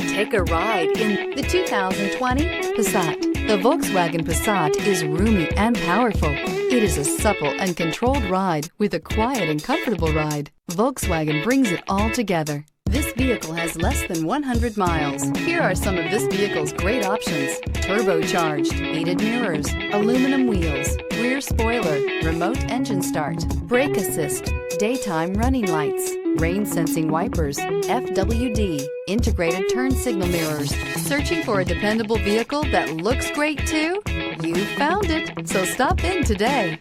Take a ride in the 2020 Passat. The Volkswagen Passat is roomy and powerful. It is a supple and controlled ride with a quiet and comfortable ride. Volkswagen brings it all together. This vehicle has less than 100 miles. Here are some of this vehicle's great options: turbocharged, heated mirrors, aluminum wheels, rear spoiler, remote engine start, brake assist, daytime running lights, rain sensing wipers, FWD, integrated turn signal mirrors. Searching for a dependable vehicle that looks great too? You found it, so stop in today.